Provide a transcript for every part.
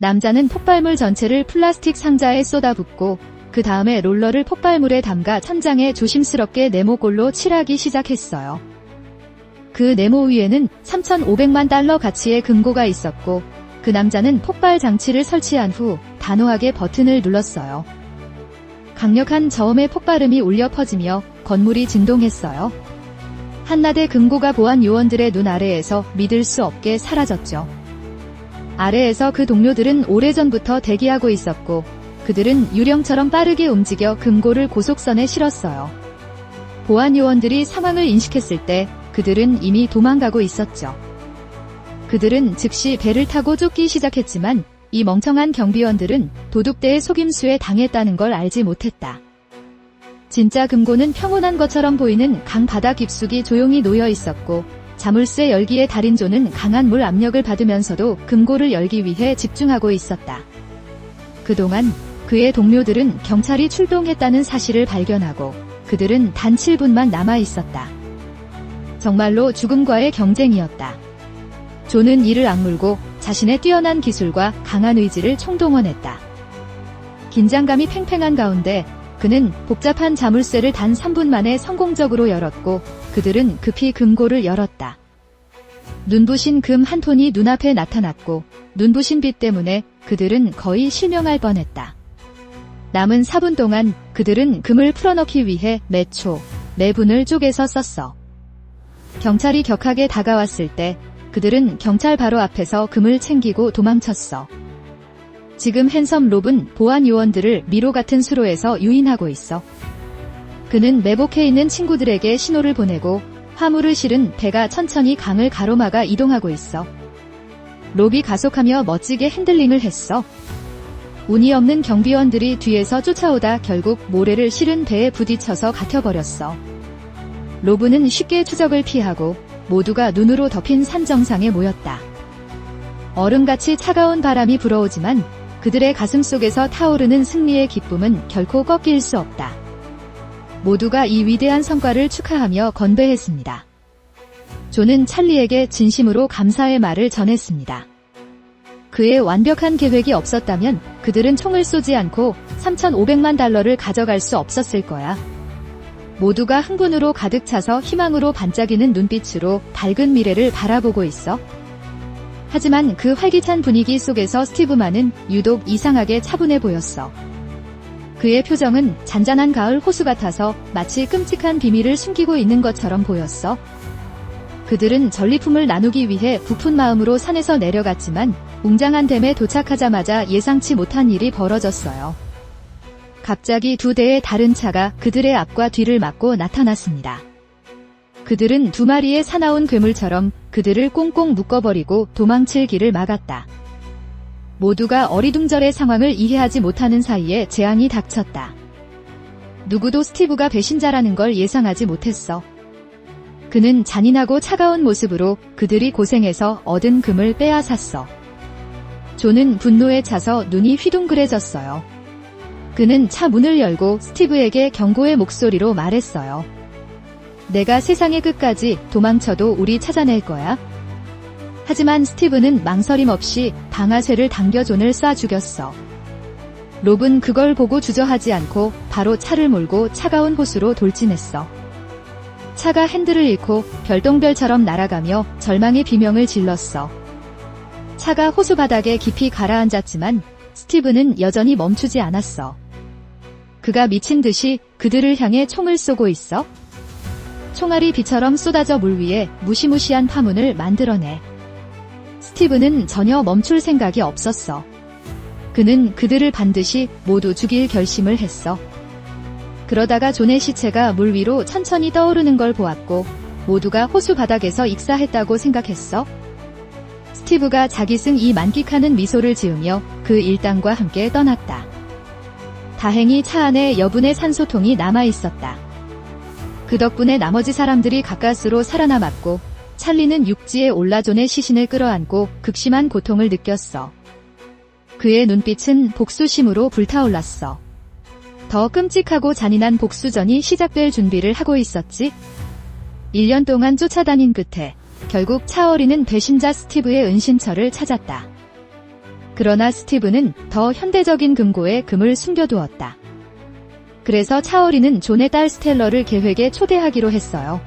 남자는 폭발물 전체를 플라스틱 상자에 쏟아붓고 그 다음에 롤러를 폭발물에 담가 천장에 조심스럽게 네모꼴로 칠하기 시작했어요. 그 네모 위에는 3,500만 달러 가치의 금고가 있었고 그 남자는 폭발 장치를 설치한 후 단호하게 버튼을 눌렀어요. 강력한 저음의 폭발음이 울려 퍼지며 건물이 진동했어요. 한낮에 금고가 보안 요원들의 눈 아래에서 믿을 수 없게 사라졌죠. 아래에서 그 동료들은 오래전부터 대기하고 있었고 그들은 유령처럼 빠르게 움직여 금고를 고속선에 실었어요. 보안 요원들이 상황을 인식했을 때 그들은 이미 도망가고 있었죠. 그들은 즉시 배를 타고 쫓기 시작했지만 이 멍청한 경비원들은 도둑대의 속임수에 당했다는 걸 알지 못했다. 진짜 금고는 평온한 것처럼 보이는 강 바다 깊숙이 조용히 놓여 있었고 자물쇠 열기의 달인조는 강한 물 압력을 받으면서도 금고를 열기 위해 집중하고 있었다. 그동안 그의 동료들은 경찰이 출동했다는 사실을 발견하고 그들은 단 7분만 남아 있었다. 정말로 죽음과의 경쟁이었다. 조는 이를 악물고 자신의 뛰어난 기술과 강한 의지를 총동원했다. 긴장감이 팽팽한 가운데 그는 복잡한 자물쇠를 단 3분 만에 성공적으로 열었고 그들은 급히 금고를 열었다. 눈부신 금 한 톤이 눈앞에 나타났고 눈부신 빛 때문에 그들은 거의 실명할 뻔했다. 남은 4분 동안 그들은 금을 풀어넣기 위해 매 초, 매 분을 쪼개서 썼어. 경찰이 격하게 다가왔을 때 그들은 경찰 바로 앞에서 금을 챙기고 도망쳤어. 지금 핸섬 롭은 보안 요원들을 미로 같은 수로에서 유인하고 있어. 그는 매복해 있는 친구들에게 신호를 보내고 화물을 실은 배가 천천히 강을 가로막아 이동하고 있어. 롭이 가속하며 멋지게 핸들링을 했어. 운이 없는 경비원들이 뒤에서 쫓아오다 결국 모래를 실은 배에 부딪혀서 갇혀버렸어. 롭은 쉽게 추적을 피하고 모두가 눈으로 덮인 산 정상에 모였다. 얼음같이 차가운 바람이 불어오지만 그들의 가슴 속에서 타오르는 승리의 기쁨은 결코 꺾일 수 없다. 모두가 이 위대한 성과를 축하하며 건배했습니다. 조는 찰리에게 진심으로 감사의 말을 전했습니다. 그의 완벽한 계획이 없었다면 그들은 총을 쏘지 않고 3,500만 달러를 가져갈 수 없었을 거야. 모두가 흥분으로 가득 차서 희망으로 반짝이는 눈빛으로 밝은 미래를 바라보고 있어. 하지만 그 활기찬 분위기 속에서 스티브만은 유독 이상하게 차분해 보였어. 그의 표정은 잔잔한 가을 호수 같아서 마치 끔찍한 비밀을 숨기고 있는 것처럼 보였어. 그들은 전리품을 나누기 위해 부푼 마음으로 산에서 내려갔지만 웅장한 댐에 도착하자마자 예상치 못한 일이 벌어졌어요. 갑자기 두 대의 다른 차가 그들의 앞과 뒤를 막고 나타났습니다. 그들은 두 마리의 사나운 괴물처럼 그들을 꽁꽁 묶어버리고 도망칠 길을 막았다. 모두가 어리둥절의 상황을 이해하지 못하는 사이에 재앙이 닥쳤다. 누구도 스티브가 배신자라는 걸 예상하지 못했어. 그는 잔인하고 차가운 모습으로 그들이 고생해서 얻은 금을 빼앗았어. 조는 분노에 차서 눈이 휘둥그레졌어요. 그는 차 문을 열고 스티브에게 경고의 목소리로 말했어요. 내가 세상의 끝까지 도망쳐도 우리 찾아낼 거야. 하지만 스티브는 망설임 없이 방아쇠를 당겨 존을 쏴 죽였어. 롭은 그걸 보고 주저하지 않고 바로 차를 몰고 차가운 호수로 돌진했어. 차가 핸들을 잃고 별똥별처럼 날아가며 절망의 비명을 질렀어. 차가 호수 바닥에 깊이 가라앉았지만 스티브는 여전히 멈추지 않았어. 그가 미친 듯이 그들을 향해 총을 쏘고 있어. 총알이 비처럼 쏟아져 물 위에 무시무시한 파문을 만들어내. 스티브는 전혀 멈출 생각이 없었어. 그는 그들을 반드시 모두 죽일 결심을 했어. 그러다가 존의 시체가 물 위로 천천히 떠오르는 걸 보았고 모두가 호수 바닥에서 익사했다고 생각했어. 스티브가 자기승이 만끽하는 미소를 지으며 그 일당과 함께 떠났다. 다행히 차 안에 여분의 산소통이 남아있었다. 그 덕분에 나머지 사람들이 가까스로 살아남았고 찰리는 육지에 올라 존의 시신을 끌어안고 극심한 고통을 느꼈어. 그의 눈빛은 복수심으로 불타올랐어. 더 끔찍하고 잔인한 복수전이 시작될 준비를 하고 있었지. 1년 동안 쫓아다닌 끝에 결국 차어리는 배신자 스티브의 은신처를 찾았다. 그러나 스티브는 더 현대적인 금고에 금을 숨겨두었다. 그래서 차오리는 존의 딸 스텔러를 계획에 초대하기로 했어요.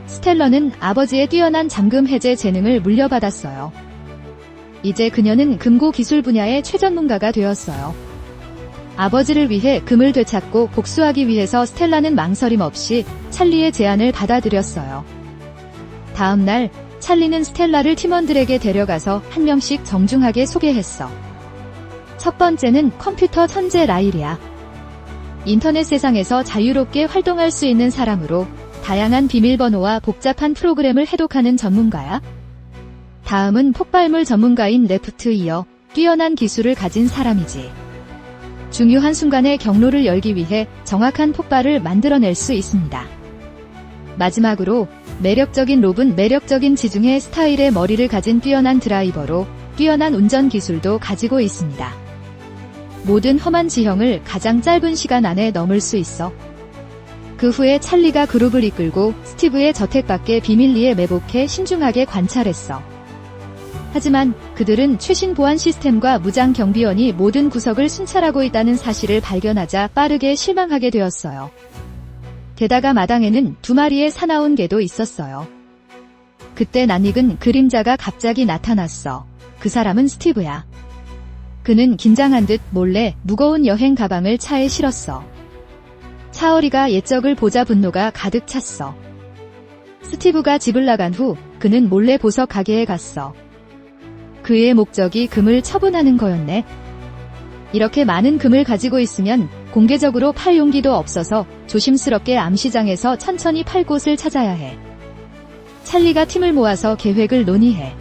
스텔러는 아버지의 뛰어난 잠금 해제 재능을 물려받았어요. 이제 그녀는 금고 기술 분야의 최전문가가 되었어요. 아버지를 위해 금을 되찾고 복수하기 위해서 스텔라는 망설임 없이 찰리의 제안을 받아들였어요. 다음 날 찰리는 스텔라를 팀원들에게 데려가서 한 명씩 정중하게 소개했어. 첫 번째는 컴퓨터 천재 라일이야. 인터넷 세상에서 자유롭게 활동할 수 있는 사람으로 다양한 비밀번호와 복잡한 프로그램을 해독하는 전문가야. 다음은 폭발물 전문가인 레프트 이어 뛰어난 기술을 가진 사람이지. 중요한 순간에 경로를 열기 위해 정확한 폭발을 만들어낼 수 있습니다. 마지막으로 매력적인 롭은 매력적인 지중해 스타일의 머리를 가진 뛰어난 드라이버로 뛰어난 운전 기술도 가지고 있습니다. 모든 험한 지형을 가장 짧은 시간 안에 넘을 수 있어. 그 후에 찰리가 그룹을 이끌고 스티브의 저택 밖에 비밀리에 매복해 신중하게 관찰했어. 하지만 그들은 최신 보안 시스템과 무장 경비원이 모든 구석을 순찰하고 있다는 사실을 발견하자 빠르게 실망하게 되었어요. 게다가 마당에는 2마리의 사나운 개도 있었어요. 그때 낯익은 그림자가 갑자기 나타났어. 그 사람은 스티브야. 그는 긴장한 듯 몰래 무거운 여행 가방을 차에 실었어. 차오리가 옛적을 보자 분노가 가득 찼어. 스티브가 집을 나간 후 그는 몰래 보석 가게에 갔어. 그의 목적이 금을 처분하는 거였네. 이렇게 많은 금을 가지고 있으면 공개적으로 팔 용기도 없어서 조심스럽게 암시장에서 천천히 팔 곳을 찾아야 해. 찰리가 팀을 모아서 계획을 논의해.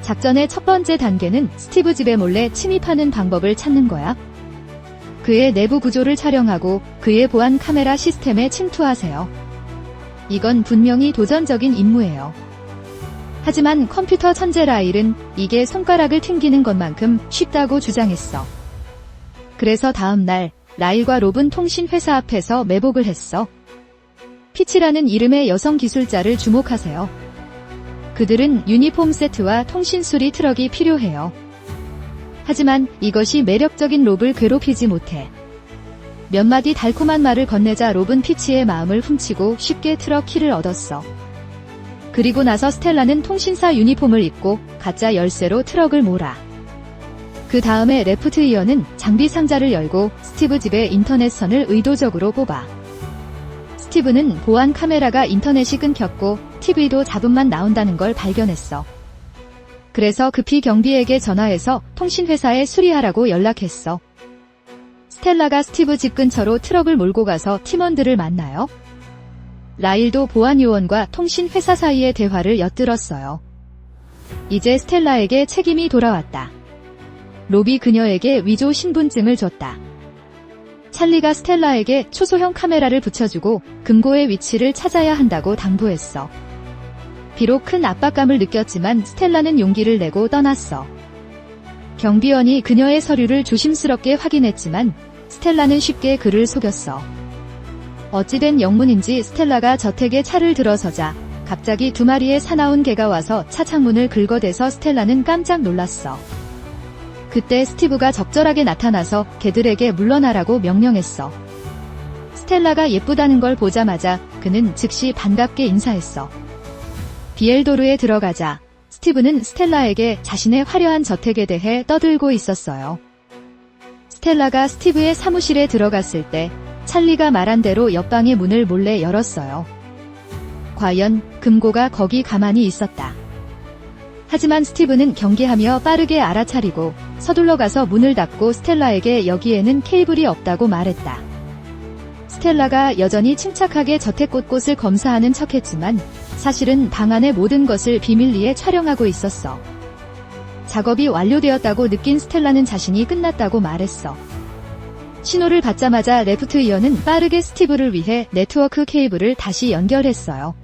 작전의 첫 번째 단계는 스티브 집에 몰래 침입하는 방법을 찾는 거야. 그의 내부 구조를 촬영하고 그의 보안 카메라 시스템에 침투하세요. 이건 분명히 도전적인 임무예요. 하지만 컴퓨터 천재 라일은 이게 손가락을 튕기는 것만큼 쉽다고 주장했어. 그래서 다음 날 라일과 롭은 통신회사 앞에서 매복을 했어. 피치라는 이름의 여성 기술자를 주목하세요. 그들은 유니폼 세트와 통신 수리 트럭이 필요해요. 하지만 이것이 매력적인 롭을 괴롭히지 못해. 몇 마디 달콤한 말을 건네자 롭은 피치의 마음을 훔치고 쉽게 트럭 키를 얻었어. 그리고 나서 스텔라는 통신사 유니폼을 입고 가짜 열쇠로 트럭을 몰아. 그 다음에 레프트 이어는 장비 상자를 열고 스티브 집의 인터넷선을 의도적으로 뽑아. 스티브는 보안 카메라가 인터넷이 끊겼고 TV도 잡음만 나온다는 걸 발견했어. 그래서 급히 경비에게 전화해서 통신회사에 수리하라고 연락했어. 스텔라가 스티브 집 근처로 트럭을 몰고 가서 팀원들을 만나요. 라일도 보안 요원과 통신회사 사이의 대화를 엿들었어요. 이제 스텔라에게 책임이 돌아왔다. 롭이 그녀에게 위조 신분증을 줬다. 찰리가 스텔라에게 초소형 카메라를 붙여주고 금고의 위치를 찾아야 한다고 당부했어. 비록 큰 압박감을 느꼈지만 스텔라는 용기를 내고 떠났어. 경비원이 그녀의 서류를 조심스럽게 확인했지만 스텔라는 쉽게 그를 속였어. 어찌된 영문인지 스텔라가 저택에 차를 들어서자 갑자기 2마리의 사나운 개가 와서 차 창문을 긁어대서 스텔라는 깜짝 놀랐어. 그때 스티브가 적절하게 나타나서 개들에게 물러나라고 명령했어. 스텔라가 예쁘다는 걸 보자마자 그는 즉시 반갑게 인사했어. 비엘도르에 들어가자 스티브는 스텔라에게 자신의 화려한 저택에 대해 떠들고 있었어요. 스텔라가 스티브의 사무실에 들어갔을 때 찰리가 말한 대로 옆방의 문을 몰래 열었어요. 과연 금고가 거기 가만히 있었다. 하지만 스티브는 경계하며 빠르게 알아차리고 서둘러 가서 문을 닫고 스텔라에게 여기에는 케이블이 없다고 말했다. 스텔라가 여전히 침착하게 저택 곳곳을 검사하는 척했지만 사실은 방 안의 모든 것을 비밀리에 촬영하고 있었어. 작업이 완료되었다고 느낀 스텔라는 자신이 끝났다고 말했어. 신호를 받자마자 레프트 이어는 빠르게 스티브를 위해 네트워크 케이블을 다시 연결했어요.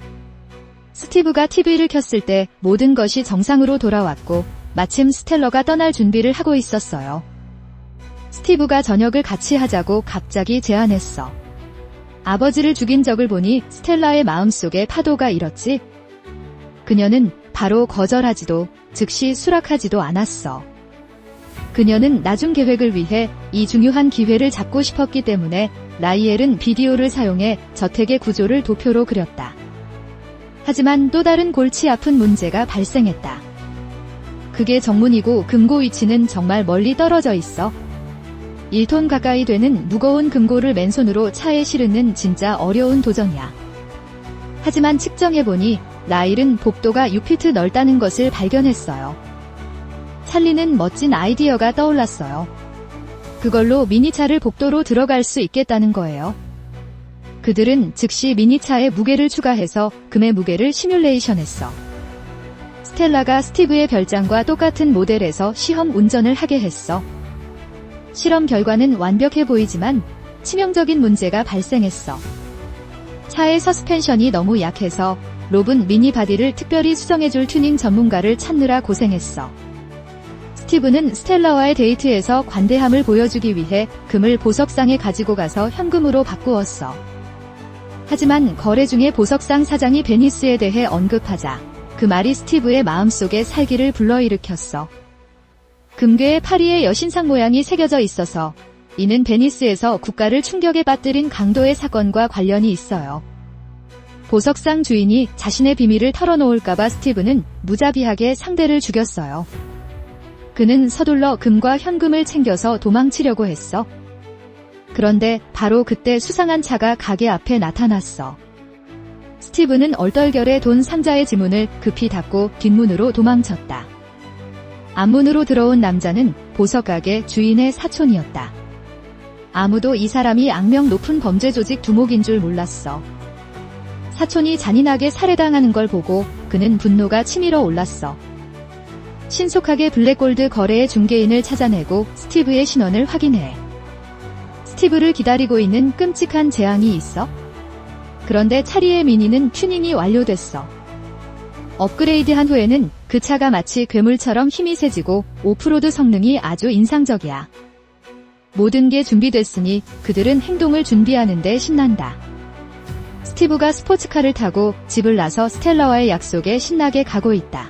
스티브가 TV를 켰을 때 모든 것이 정상으로 돌아왔고 마침 스텔러가 떠날 준비를 하고 있었어요. 스티브가 저녁을 같이 하자고 갑자기 제안했어. 아버지를 죽인 적을 보니 스텔라의 마음속에 파도가 일었지. 그녀는 바로 거절하지도 즉시 수락하지도 않았어. 그녀는 나중 계획을 위해 이 중요한 기회를 잡고 싶었기 때문에 라이엘은 비디오를 사용해 저택의 구조를 도표로 그렸다. 하지만 또 다른 골치 아픈 문제가 발생했다. 그게 정문이고 금고 위치는 정말 멀리 떨어져 있어. 1톤 가까이 되는 무거운 금고를 맨손으로 차에 실는 진짜 어려운 도전이야. 하지만 측정해보니 라일은 복도가 6피트 넓다는 것을 발견했어요. 찰리는 멋진 아이디어가 떠올랐어요. 그걸로 미니차를 복도로 들어갈 수 있겠다는 거예요. 그들은 즉시 미니차에 무게를 추가해서 금의 무게를 시뮬레이션했어. 스텔라가 스티브의 별장과 똑같은 모델에서 시험 운전을 하게 했어. 실험 결과는 완벽해 보이지만 치명적인 문제가 발생했어. 차의 서스펜션이 너무 약해서 롭은 미니 바디를 특별히 수정해줄 튜닝 전문가를 찾느라 고생했어. 스티브는 스텔라와의 데이트에서 관대함을 보여주기 위해 금을 보석상에 가지고 가서 현금으로 바꾸었어. 하지만 거래 중에 보석상 사장이 베니스에 대해 언급하자 그 말이 스티브의 마음속에 살기를 불러일으켰어. 금괴에 파리의 여신상 모양이 새겨져 있어서 이는 베니스에서 국가를 충격에 빠뜨린 강도의 사건과 관련이 있어요. 보석상 주인이 자신의 비밀을 털어놓을까봐 스티브는 무자비하게 상대를 죽였어요. 그는 서둘러 금과 현금을 챙겨서 도망치려고 했어. 그런데 바로 그때 수상한 차가 가게 앞에 나타났어. 스티브는 얼떨결에 돈 상자의 지문을 급히 닫고 뒷문으로 도망쳤다. 앞문으로 들어온 남자는 보석가게 주인의 사촌이었다. 아무도 이 사람이 악명 높은 범죄 조직 두목인 줄 몰랐어. 사촌이 잔인하게 살해당하는 걸 보고 그는 분노가 치밀어 올랐어. 신속하게 블랙골드 거래의 중개인을 찾아내고 스티브의 신원을 확인해. 스티브를 기다리고 있는 끔찍한 재앙이 있어. 그런데 차리의 미니는 튜닝이 완료됐어. 업그레이드한 후에는 그 차가 마치 괴물처럼 힘이 세지고 오프로드 성능이 아주 인상적이야. 모든 게 준비됐으니 그들은 행동을 준비하는데 신난다. 스티브가 스포츠카를 타고 집을 나서 스텔라와의 약속에 신나게 가고 있다.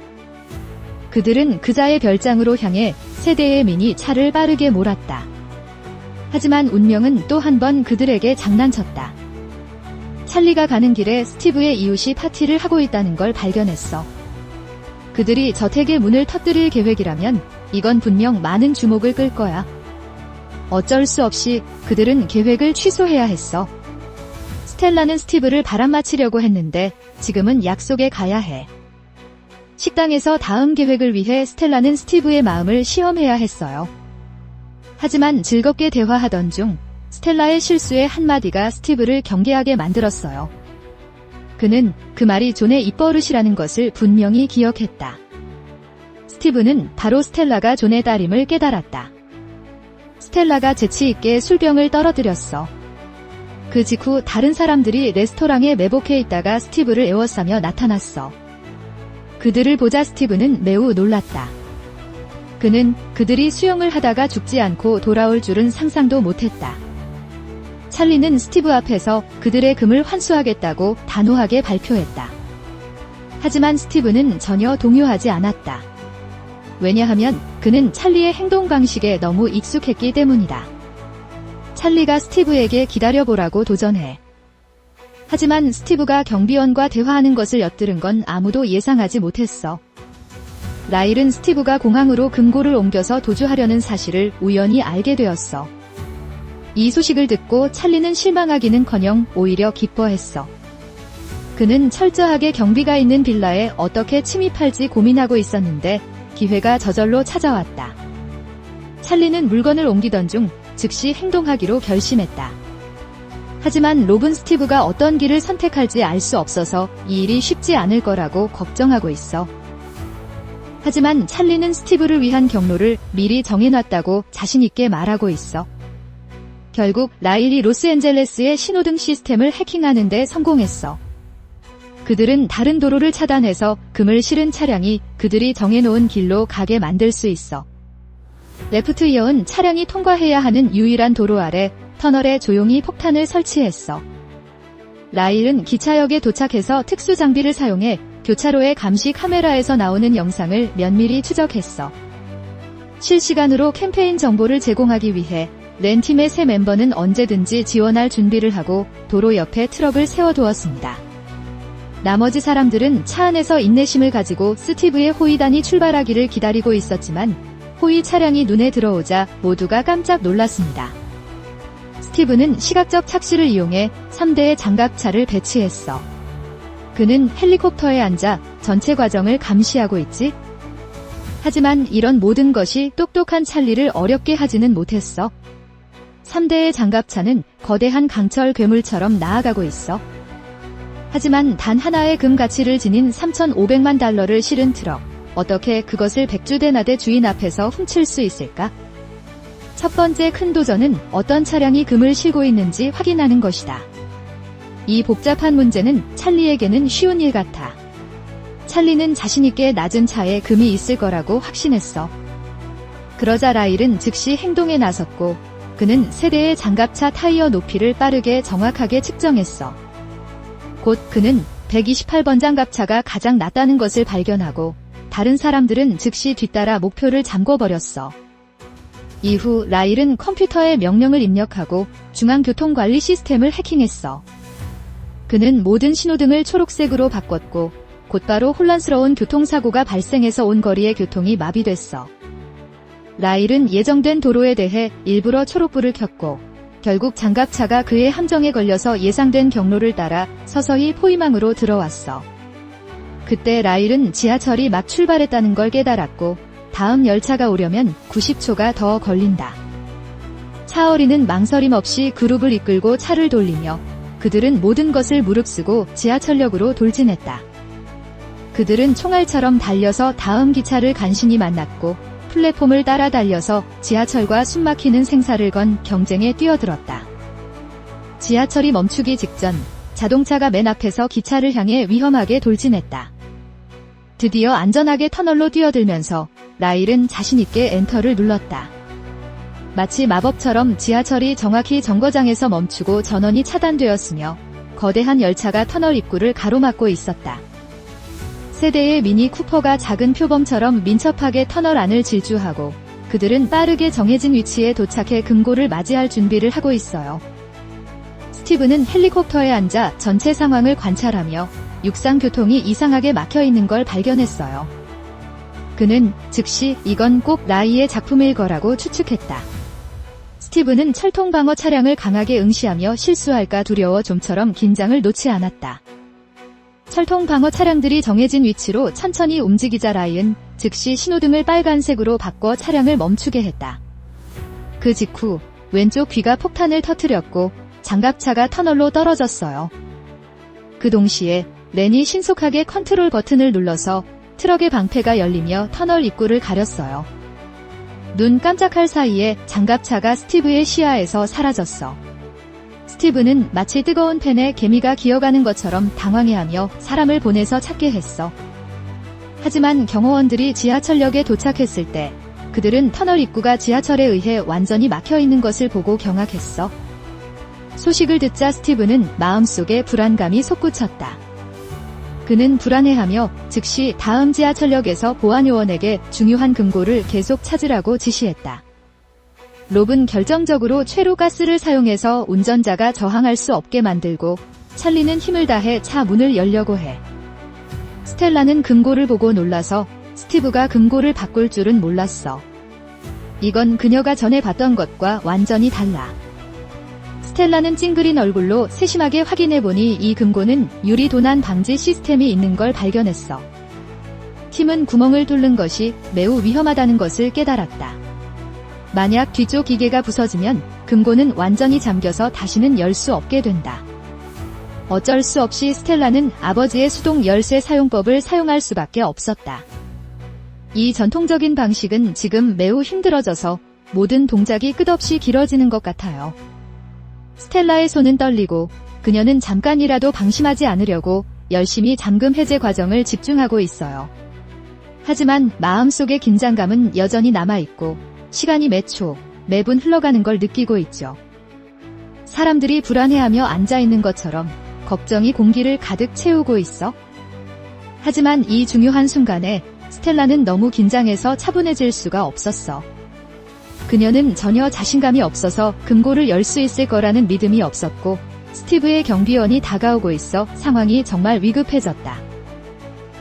그들은 그자의 별장으로 향해 세 대의 미니 차를 빠르게 몰았다. 하지만 운명은 또 한 번 그들에게 장난쳤다. 찰리가 가는 길에 스티브의 이웃이 파티를 하고 있다는 걸 발견했어. 그들이 저택의 문을 터뜨릴 계획이라면 이건 분명 많은 주목을 끌 거야. 어쩔 수 없이 그들은 계획을 취소해야 했어. 스텔라는 스티브를 바람맞히려고 했는데 지금은 약속에 가야 해. 식당에서 다음 계획을 위해 스텔라는 스티브의 마음을 시험해야 했어요. 하지만 즐겁게 대화하던 중 스텔라의 실수의 한마디가 스티브를 경계하게 만들었어요. 그는 그 말이 존의 입버릇이라는 것을 분명히 기억했다. 스티브는 바로 스텔라가 존의 딸임을 깨달았다. 스텔라가 재치있게 술병을 떨어뜨렸어. 그 직후 다른 사람들이 레스토랑에 매복해 있다가 스티브를 에워싸며 나타났어. 그들을 보자 스티브는 매우 놀랐다. 그는 그들이 수영을 하다가 죽지 않고 돌아올 줄은 상상도 못했다. 찰리는 스티브 앞에서 그들의 금을 환수하겠다고 단호하게 발표했다. 하지만 스티브는 전혀 동요하지 않았다. 왜냐하면 그는 찰리의 행동 방식에 너무 익숙했기 때문이다. 찰리가 스티브에게 기다려보라고 도전해. 하지만 스티브가 경비원과 대화하는 것을 엿들은 건 아무도 예상하지 못했어. 라일은 스티브가 공항으로 금고를 옮겨서 도주하려는 사실을 우연히 알게 되었어. 이 소식을 듣고 찰리는 실망하기는커녕 오히려 기뻐했어. 그는 철저하게 경비가 있는 빌라에 어떻게 침입할지 고민하고 있었는데 기회가 저절로 찾아왔다. 찰리는 물건을 옮기던 중 즉시 행동하기로 결심했다. 하지만 롭은 스티브가 어떤 길을 선택할지 알 수 없어서 이 일이 쉽지 않을 거라고 걱정하고 있어. 하지만 찰리는 스티브를 위한 경로를 미리 정해놨다고 자신있게 말하고 있어. 결국 라일이 로스앤젤레스의 신호등 시스템을 해킹하는 데 성공했어. 그들은 다른 도로를 차단해서 금을 실은 차량이 그들이 정해놓은 길로 가게 만들 수 있어. 레프트 이어은 차량이 통과해야 하는 유일한 도로 아래 터널에 조용히 폭탄을 설치했어. 라일은 기차역에 도착해서 특수 장비를 사용해 교차로의 감시 카메라에서 나오는 영상을 면밀히 추적했어. 실시간으로 캠페인 정보를 제공하기 위해 렌팀의 새 멤버는 언제든지 지원할 준비를 하고 도로 옆에 트럭을 세워두었습니다. 나머지 사람들은 차 안에서 인내심을 가지고 스티브의 호위단이 출발하기를 기다리고 있었지만 호위 차량이 눈에 들어오자 모두가 깜짝 놀랐습니다. 스티브는 시각적 착시를 이용해 3대의 장갑차를 배치했어. 그는 헬리콥터에 앉아 전체 과정을 감시하고 있지? 하지만 이런 모든 것이 똑똑한 찰리를 어렵게 하지는 못했어. 3대의 장갑차는 거대한 강철 괴물처럼 나아가고 있어. 하지만 단 하나의 금 가치를 지닌 3,500만 달러를 실은 트럭. 어떻게 그것을 백주대나대 주인 앞에서 훔칠 수 있을까? 첫 번째 큰 도전은 어떤 차량이 금을 실고 있는지 확인하는 것이다. 이 복잡한 문제는 찰리에게는 쉬운 일 같아. 찰리는 자신있게 낮은 차에 금이 있을 거라고 확신했어. 그러자 라일은 즉시 행동에 나섰고 그는 세대의 장갑차 타이어 높이를 빠르게 정확하게 측정했어. 곧 그는 128번 장갑차가 가장 낮다는 것을 발견하고 다른 사람들은 즉시 뒤따라 목표를 잠궈버렸어. 이후 라일은 컴퓨터에 명령을 입력하고 중앙교통관리 시스템을 해킹했어. 그는 모든 신호등을 초록색으로 바꿨고 곧바로 혼란스러운 교통사고가 발생해서 온 거리의 교통이 마비됐어. 라일은 예정된 도로에 대해 일부러 초록불을 켰고 결국 장갑차가 그의 함정에 걸려서 예상된 경로를 따라 서서히 포위망으로 들어왔어. 그때 라일은 지하철이 막 출발했다는 걸 깨달았고 다음 열차가 오려면 90초가 더 걸린다. 차어리는 망설임 없이 그룹을 이끌고 차를 돌리며 그들은 모든 것을 무릅쓰고 지하철역으로 돌진했다. 그들은 총알처럼 달려서 다음 기차를 간신히 만났고 플랫폼을 따라 달려서 지하철과 숨막히는 생사를 건 경쟁에 뛰어들었다. 지하철이 멈추기 직전 자동차가 맨 앞에서 기차를 향해 위험하게 돌진했다. 드디어 안전하게 터널로 뛰어들면서 라일은 자신있게 엔터를 눌렀다. 마치 마법처럼 지하철이 정확히 정거장에서 멈추고 전원이 차단되었으며 거대한 열차가 터널 입구를 가로막고 있었다. 세대의 미니 쿠퍼가 작은 표범처럼 민첩하게 터널 안을 질주하고 그들은 빠르게 정해진 위치에 도착해 금고를 맞이할 준비를 하고 있어요. 스티브는 헬리콥터에 앉아 전체 상황을 관찰하며 육상 교통이 이상하게 막혀있는 걸 발견했어요. 그는 즉시 이건 꼭 라이의 작품일 거라고 추측했다. 스티브는 철통 방어 차량을 강하게 응시하며 실수할까 두려워 좀처럼 긴장을 놓지 않았다. 철통 방어 차량들이 정해진 위치로 천천히 움직이자 라이은 즉시 신호등을 빨간색으로 바꿔 차량을 멈추게 했다. 그 직후 왼쪽 귀가 폭탄을 터뜨렸고 장갑차가 터널로 떨어졌어요. 그 동시에 렌이 신속하게 컨트롤 버튼을 눌러서 트럭의 방패가 열리며 터널 입구를 가렸어요. 눈 깜짝할 사이에 장갑차가 스티브의 시야에서 사라졌어. 스티브는 마치 뜨거운 팬에 개미가 기어가는 것처럼 당황해하며 사람을 보내서 찾게 했어. 하지만 경호원들이 지하철역에 도착했을 때 그들은 터널 입구가 지하철에 의해 완전히 막혀있는 것을 보고 경악했어. 소식을 듣자 스티브는 마음속에 불안감이 솟구쳤다. 그는 불안해하며 즉시 다음 지하철역에서 보안요원에게 중요한 금고를 계속 찾으라고 지시했다. 롭은 결정적으로 최루가스를 사용해서 운전자가 저항할 수 없게 만들고 찰리는 힘을 다해 차 문을 열려고 해. 스텔라는 금고를 보고 놀라서 스티브가 금고를 바꿀 줄은 몰랐어. 이건 그녀가 전에 봤던 것과 완전히 달라. 스텔라는 찡그린 얼굴로 세심하게 확인해보니 이 금고는 유리 도난 방지 시스템이 있는 걸 발견했어. 팀은 구멍을 뚫는 것이 매우 위험하다는 것을 깨달았다. 만약 뒤쪽 기계가 부서지면 금고는 완전히 잠겨서 다시는 열 수 없게 된다. 어쩔 수 없이 스텔라는 아버지의 수동 열쇠 사용법을 사용할 수밖에 없었다. 이 전통적인 방식은 지금 매우 힘들어져서 모든 동작이 끝없이 길어지는 것 같아요. 스텔라의 손은 떨리고 그녀는 잠깐이라도 방심하지 않으려고 열심히 잠금 해제 과정을 집중하고 있어요. 하지만 마음속의 긴장감은 여전히 남아있고 시간이 매 초, 매분 흘러가는 걸 느끼고 있죠. 사람들이 불안해하며 앉아있는 것처럼 걱정이 공기를 가득 채우고 있어. 하지만 이 중요한 순간에 스텔라는 너무 긴장해서 차분해질 수가 없었어. 그녀는 전혀 자신감이 없어서 금고를 열 수 있을 거라는 믿음이 없었고 스티브의 경비원이 다가오고 있어 상황이 정말 위급해졌다.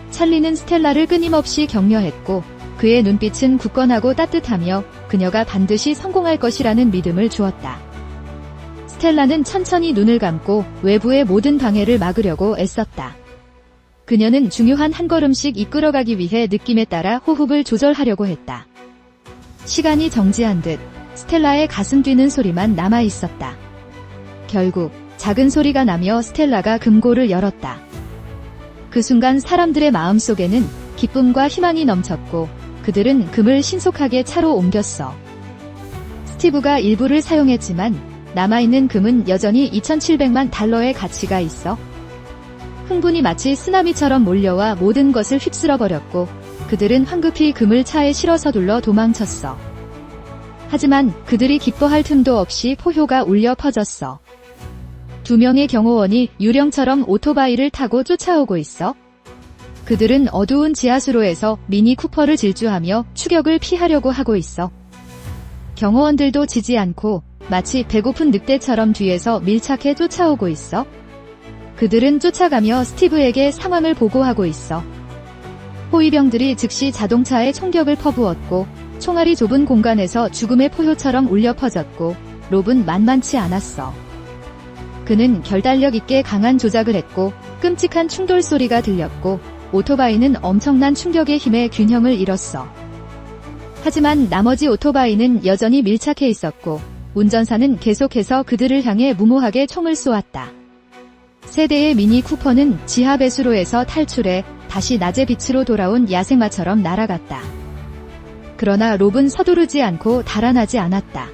찰리는 스텔라를 끊임없이 격려했고 그의 눈빛은 굳건하고 따뜻하며 그녀가 반드시 성공할 것이라는 믿음을 주었다. 스텔라는 천천히 눈을 감고 외부의 모든 방해를 막으려고 애썼다. 그녀는 중요한 한 걸음씩 이끌어가기 위해 느낌에 따라 호흡을 조절하려고 했다. 시간이 정지한 듯 스텔라의 가슴 뛰는 소리만 남아있었다. 결국 작은 소리가 나며 스텔라가 금고를 열었다. 그 순간 사람들의 마음속에는 기쁨과 희망이 넘쳤고 그들은 금을 신속하게 차로 옮겼어. 스티브가 일부를 사용했지만 남아있는 금은 여전히 2,700만 달러의 가치가 있어. 흥분이 마치 쓰나미처럼 몰려와 모든 것을 휩쓸어버렸고 그들은 황급히 금을 차에 실어 서둘러 도망쳤어. 하지만 그들이 기뻐할 틈도 없이 포효가 울려 퍼졌어. 2명의 경호원이 유령처럼 오토바이를 타고 쫓아오고 있어. 그들은 어두운 지하수로에서 미니 쿠퍼를 질주하며 추격을 피하려고 하고 있어. 경호원들도 지지 않고 마치 배고픈 늑대처럼 뒤에서 밀착해 쫓아오고 있어. 그들은 쫓아가며 스티브에게 상황을 보고하고 있어. 호위병들이 즉시 자동차에 총격을 퍼부었고 총알이 좁은 공간에서 죽음의 포효처럼 울려 퍼졌고 롭은 만만치 않았어. 그는 결단력 있게 강한 조작을 했고 끔찍한 충돌 소리가 들렸고 오토바이는 엄청난 충격의 힘에 균형을 잃었어. 하지만 나머지 오토바이는 여전히 밀착해 있었고 운전사는 계속해서 그들을 향해 무모하게 총을 쏘았다. 세 대의 미니 쿠퍼는 지하 배수로에서 탈출해 다시 낮의 빛으로 돌아온 야생마처럼 날아갔다. 그러나 롭은 서두르지 않고 달아나지 않았다.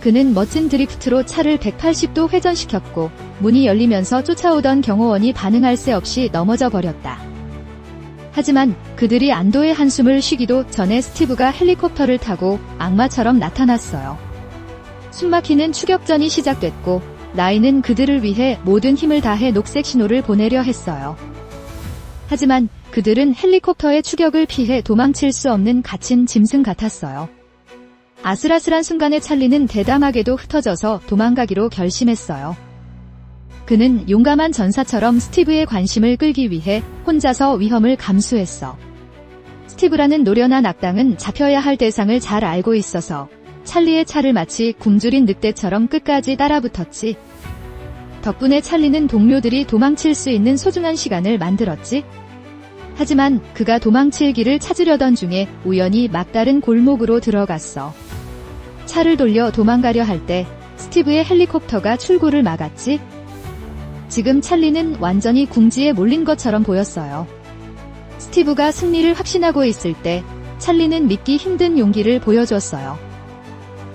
그는 멋진 드리프트로 차를 180도 회전시켰고 문이 열리면서 쫓아오던 경호원이 반응할 새 없이 넘어져 버렸다. 하지만 그들이 안도의 한숨을 쉬기도 전에 스티브가 헬리콥터를 타고 악마처럼 나타났어요. 숨막히는 추격전이 시작됐고 라인은 그들을 위해 모든 힘을 다해 녹색 신호를 보내려 했어요. 하지만 그들은 헬리콥터의 추격을 피해 도망칠 수 없는 갇힌 짐승 같았어요. 아슬아슬한 순간에 찰리는 대담하게도 흩어져서 도망가기로 결심했어요. 그는 용감한 전사처럼 스티브의 관심을 끌기 위해 혼자서 위험을 감수했어. 스티브라는 노련한 악당은 잡혀야 할 대상을 잘 알고 있어서 찰리의 차를 마치 굶주린 늑대처럼 끝까지 따라붙었지. 덕분에 찰리는 동료들이 도망칠 수 있는 소중한 시간을 만들었지. 하지만 그가 도망칠 길을 찾으려던 중에 우연히 막다른 골목으로 들어갔어. 차를 돌려 도망가려 할 때 스티브의 헬리콥터가 출구를 막았지. 지금 찰리는 완전히 궁지에 몰린 것처럼 보였어요. 스티브가 승리를 확신하고 있을 때 찰리는 믿기 힘든 용기를 보여줬어요.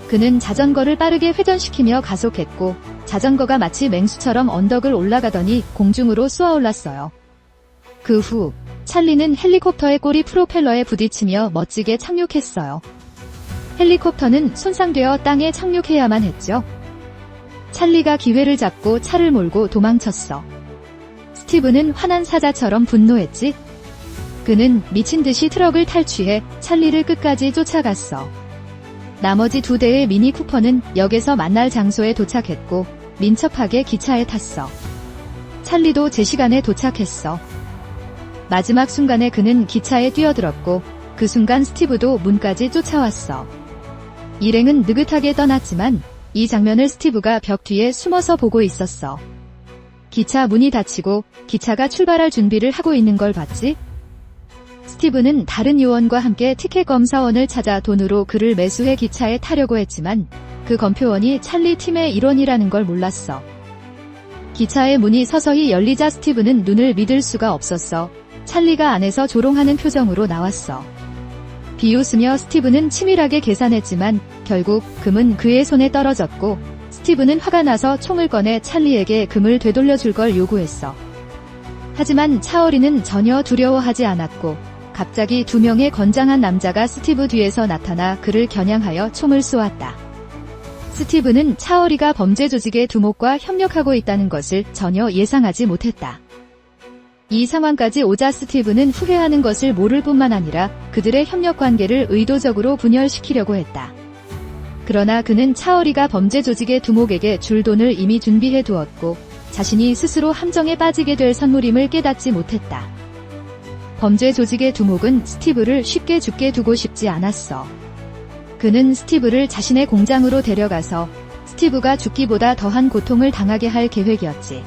그는 자전거를 빠르게 회전시키며 가속했고 자전거가 마치 맹수처럼 언덕을 올라가더니 공중으로 쏘아올랐어요. 그 후 찰리는 헬리콥터의 꼬리 프로펠러에 부딪히며 멋지게 착륙했어요. 헬리콥터는 손상되어 땅에 착륙해야만 했죠. 찰리가 기회를 잡고 차를 몰고 도망쳤어. 스티브는 화난 사자처럼 분노했지. 그는 미친 듯이 트럭을 탈취해 찰리를 끝까지 쫓아갔어. 나머지 2대의 미니 쿠퍼는 역에서 만날 장소에 도착했고 민첩하게 기차에 탔어. 찰리도 제 시간에 도착했어. 마지막 순간에 그는 기차에 뛰어들었고 그 순간 스티브도 문까지 쫓아왔어. 일행은 느긋하게 떠났지만 이 장면을 스티브가 벽 뒤에 숨어서 보고 있었어. 기차 문이 닫히고 기차가 출발할 준비를 하고 있는 걸 봤지? 스티브는 다른 요원과 함께 티켓 검사원을 찾아 돈으로 그를 매수해 기차에 타려고 했지만 그 검표원이 찰리 팀의 일원이라는 걸 몰랐어. 기차의 문이 서서히 열리자 스티브는 눈을 믿을 수가 없었어. 찰리가 안에서 조롱하는 표정으로 나왔어. 비웃으며 스티브는 치밀하게 계산했지만 결국 금은 그의 손에 떨어졌고 스티브는 화가 나서 총을 꺼내 찰리에게 금을 되돌려줄 걸 요구했어. 하지만 차어리는 전혀 두려워하지 않았고 갑자기 2명의 건장한 남자가 스티브 뒤에서 나타나 그를 겨냥하여 총을 쏘았다. 스티브는 차어리가 범죄 조직의 두목과 협력하고 있다는 것을 전혀 예상하지 못했다. 이 상황까지 오자 스티브는 후회하는 것을 모를 뿐만 아니라 그들의 협력 관계를 의도적으로 분열시키려고 했다. 그러나 그는 차어리가 범죄 조직의 두목에게 줄 돈을 이미 준비해 두었고 자신이 스스로 함정에 빠지게 될 선물임을 깨닫지 못했다. 범죄 조직의 두목은 스티브를 쉽게 죽게 두고 싶지 않았어. 그는 스티브를 자신의 공장으로 데려가서 스티브가 죽기보다 더한 고통을 당하게 할 계획이었지.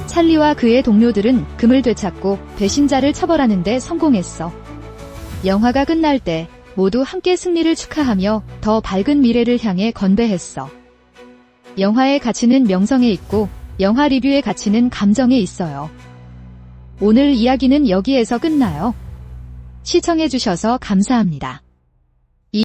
찰리와 그의 동료들은 금을 되찾고 배신자를 처벌하는 데 성공했어. 영화가 끝날 때 모두 함께 승리를 축하하며 더 밝은 미래를 향해 건배했어. 영화의 가치는 명성에 있고 영화 리뷰의 가치는 감정에 있어요. 오늘 이야기는 여기에서 끝나요. 시청해주셔서 감사합니다.